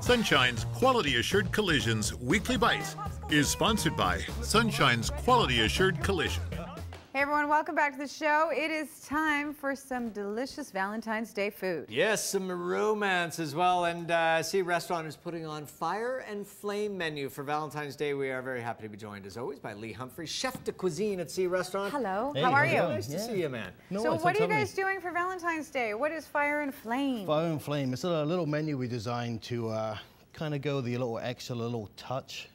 Sunshine's Quality Assured Collisions Weekly Bite is sponsored by Sunshine's Quality Assured Collision. Hey everyone, welcome back to the show. It is time for some delicious Valentine's Day food. Yes, some romance as well. And see, restaurant is putting on Fire and Flame menu for Valentine's Day. We are very happy to be joined, as always, by Lee Humphries, chef de cuisine at Sea Restaurant. Hello, hey, how are you? Nice to see you, man. So what are you guys doing for Valentine's Day? What is Fire and Flame? Fire and Flame. It's a little menu we designed to kind of go the little extra little touch.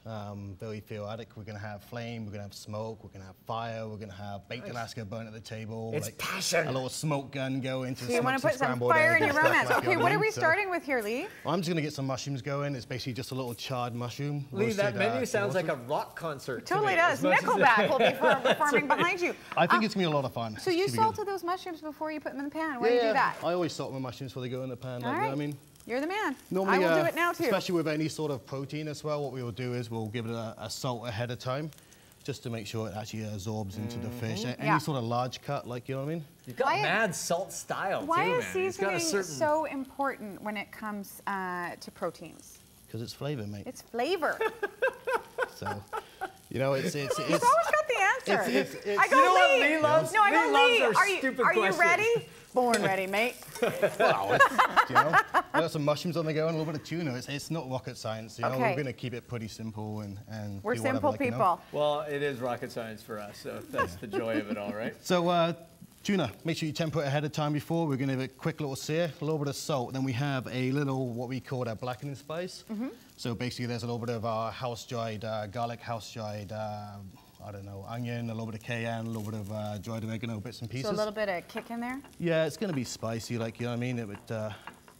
Very theoretic. We're going to have flame, we're going to have smoke, we're going to have fire, we're going to have baked Alaska burn at the table. It's like passion. A little smoke gun going to So you want to put some fire in your romance. Okay, what are we starting with here, Lee? I'm just going to get some mushrooms going. It's basically just a little charred mushroom. Lee, roasted, that menu sounds like a rock concert. It totally does. Nickelback will be performing behind you. I think it's going to be a lot of fun. So you salted those mushrooms before you put them in the pan. Why do you do that? I always salt my mushrooms before they go in the pan. All right. You know what I mean? You're the man. Normally, I will do it now too. Especially with any sort of protein as well, what we will do is we'll give it a salt ahead of time, just to make sure it actually absorbs into the fish. Any sort of large cut, like, you know what I mean? You've got mad salt style, why too, is man. seasoning so important when it comes to proteins? Because it's flavor, mate. It's flavor. So, you know, it's You've always got the answer. I go you know Lee. What Lee loves? No, I go Lee. Are you questions. ready? Born ready, mate. Well, you know, I got some mushrooms on the go and a little bit of tuna. It's not rocket science, you know. We're going to keep it pretty simple and we're simple people. You know? Well, it is rocket science for us, so that's the joy of it all, right? So, tuna, make sure you temper it ahead of time before. We're going to give it a quick little sear, a little bit of salt. Then we have a little, what we call a blackening spice. So basically there's a little bit of house-dried garlic, house-dried, I don't know, onion, a little bit of cayenne, a little bit of dried oregano, bits and pieces. So a little bit of kick in there? Yeah, it's going to be spicy, like, you know what I mean?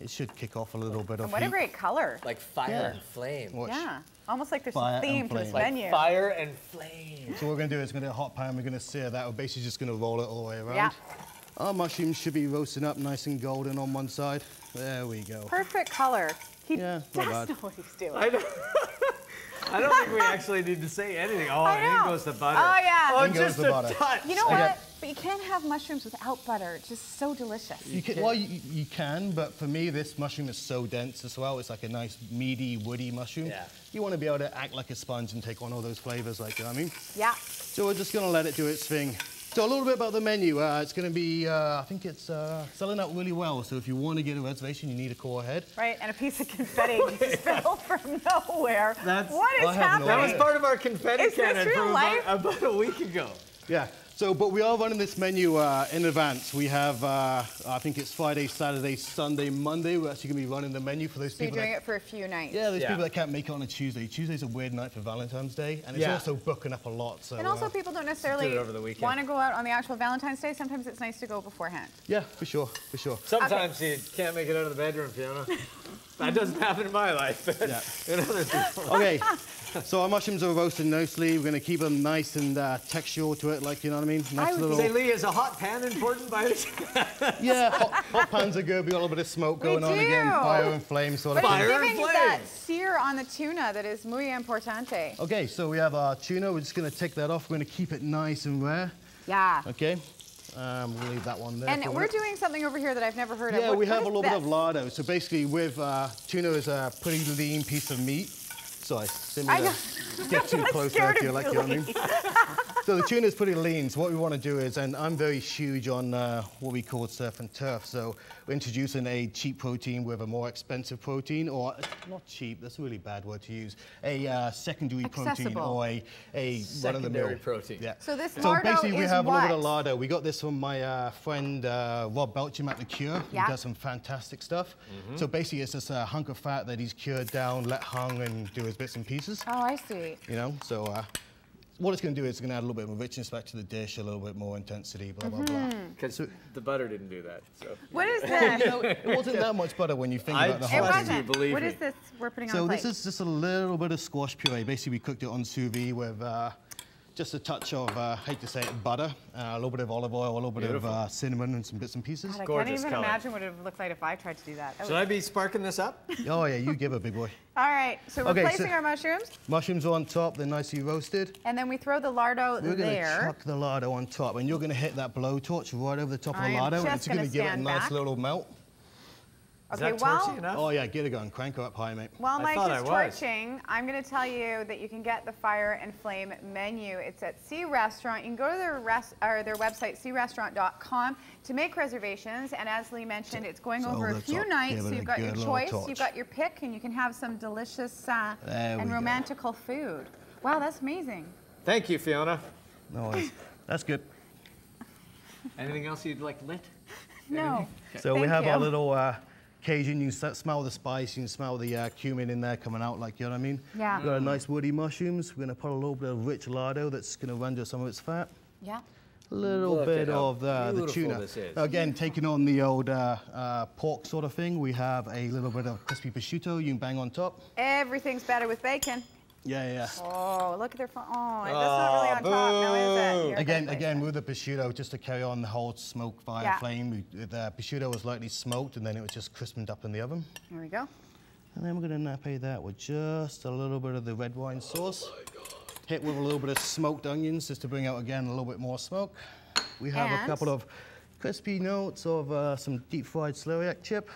It should kick off a little bit of And what a great color. Like fire and flame. Yeah, almost like there's a theme to this menu. Like fire and flame. So what we're going to do is we're going to do a hot pan, we're going to sear that. We're basically just going to roll it all the way around. Yeah. Our mushrooms should be roasting up nice and golden on one side. There we go. Perfect color. He does know what he's doing. I don't think we actually need to say anything. Oh, and in goes the butter. Oh, yeah. Oh, in goes just the butter. touch. You know what? But you can't have mushrooms without butter. It's just so delicious. Well, you can, but for me, this mushroom is so dense as well. It's like a nice, meaty, woody mushroom. Yeah. You want to be able to act like a sponge and take on all those flavors, like, you know what I mean? Yeah. So we're just going to let it do its thing. So a little bit about the menu. It's going to be, I think it's selling out really well. So if you want to get a reservation, you need to call ahead. Right, and a piece of confetti spilled from nowhere. What is happening? That was part of our confetti cannon from about a week ago. Yeah. So, but we are running this menu in advance. We have, I think it's Friday, Saturday, Sunday, Monday. We're actually going to be running the menu for those people. So you're doing it for a few nights. Yeah, there's people that can't make it on a Tuesday. Tuesday's a weird night for Valentine's Day, and it's also booking up a lot. So, and also people don't necessarily want to go out on the actual Valentine's Day. Sometimes it's nice to go beforehand. Yeah, for sure, for sure. Sometimes you can't make it out of the bedroom, Fiona. That doesn't happen in my life. Okay, so our mushrooms are roasted nicely. We're going to keep them nice and textural to it, like, you know what I mean? Nice little... Say, Lee, is a hot pan important by any chance? Yeah, hot pans are good. We got a little bit of smoke going on again. Fire and flame sort of thing. Fire and flame. That sear on the tuna that is muy importante. Okay, so we have our tuna. We're just going to take that off. We're going to keep it nice and rare. Yeah. Okay. We'll leave that one there. And we're doing something over here that I've never heard of. Yeah, we have a little bit of lardo. So basically, with tuna is a pretty lean piece of meat. Sorry, didn't get too close there to you, like, you know what I mean? So the tuna is pretty lean. So what we want to do is, and I'm very huge on what we call surf and turf. So we're introducing a cheap protein with a more expensive protein, or not cheap, that's a really bad word to use, a secondary protein or a secondary protein. Yeah. So this lardo so basically we have what? a little bit of lardo. We got this from my friend Rob Belcham at The Cure. He does some fantastic stuff. So basically it's just a hunk of fat that he's cured down, let hung, and do his bits and pieces. Oh, I see. You know, so what it's going to do is it's going to add a little bit of richness back to the dish, a little bit more intensity, blah, blah, blah. Because the butter didn't do that. So. What is this? It wasn't that much butter when you think about the whole thing. It wasn't. What is this we're putting on the plate? So this is just a little bit of squash puree. Basically, we cooked it on sous vide with just a touch of, hate to say it, butter, a little bit of olive oil, a little bit of cinnamon and some bits and pieces. God, I can't even imagine what it would look like if I tried to do that. Should I be sparking this up? Oh, yeah, you give it, big boy. All right, so we're placing our mushrooms. Mushrooms are on top, they're nicely roasted. And then we throw the lardo there. We're going to chuck the lardo on top, and you're going to hit that blowtorch right over the top of the lardo, and it's going to give it a nice little melt. Is Okay, that well, torchy enough? Oh yeah, get it going. Crank her up high, mate. while Mike thought is I was. torching, I'm going to tell you that you can get the Fire and Flame menu. It's at Sea Restaurant. You can go to their website, searestaurant.com, to make reservations. And as Lee mentioned, it's going over a few nights. So you've got your choice, you've got your pick, and you can have some delicious and romantical food. Wow, that's amazing. Thank you, Fiona. No worries. That's good. Anything else you'd like lit? No. So we Thank have you. our little Cajun. You can smell the spice. You can smell the cumin in there coming out, like, you know what I mean? Yeah. We've got a nice woody mushrooms. We're going to put a little bit of rich lardo that's going to render some of its fat. Yeah. A little Look bit at how of the beautiful tuna. this is. Again, taking on the old pork sort of thing, we have a little bit of crispy prosciutto you can bang on top. Everything's better with bacon. Yeah, yeah. Oh, look at their phone. Oh, that's not really on top now, is it? Here, Again, with the prosciutto, just to carry on the whole smoke fire flame, the prosciutto was lightly smoked and then it was just crispened up in the oven. Here we go. And then we're going to nappe that with just a little bit of the red wine sauce. Hit with a little bit of smoked onions just to bring out, again, a little bit more smoke. We have a couple of crispy notes of some deep fried celeriac chip.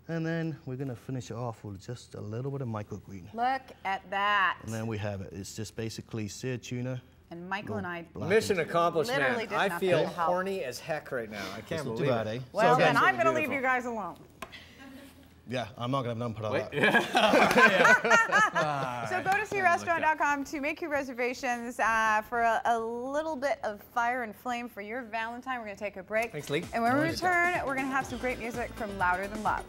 And then we're going to finish it off with just a little bit of microgreen. Look at that. And then we have it. It's just basically seared tuna. And Michael and I Mission accomplished, literally man. did I nothing feel to help. horny as heck right now. I can't Not believe too bad, it. eh? Well, So then again, I'm going to leave beautiful. you guys alone. yeah, I'm not going to have none put on Wait. that. So go to searestaurant.com to make your reservations for a little bit of fire and flame for your Valentine. We're going to take a break. Thanks, Lee. And when we return, we're going to have some great music from Louder Than Love.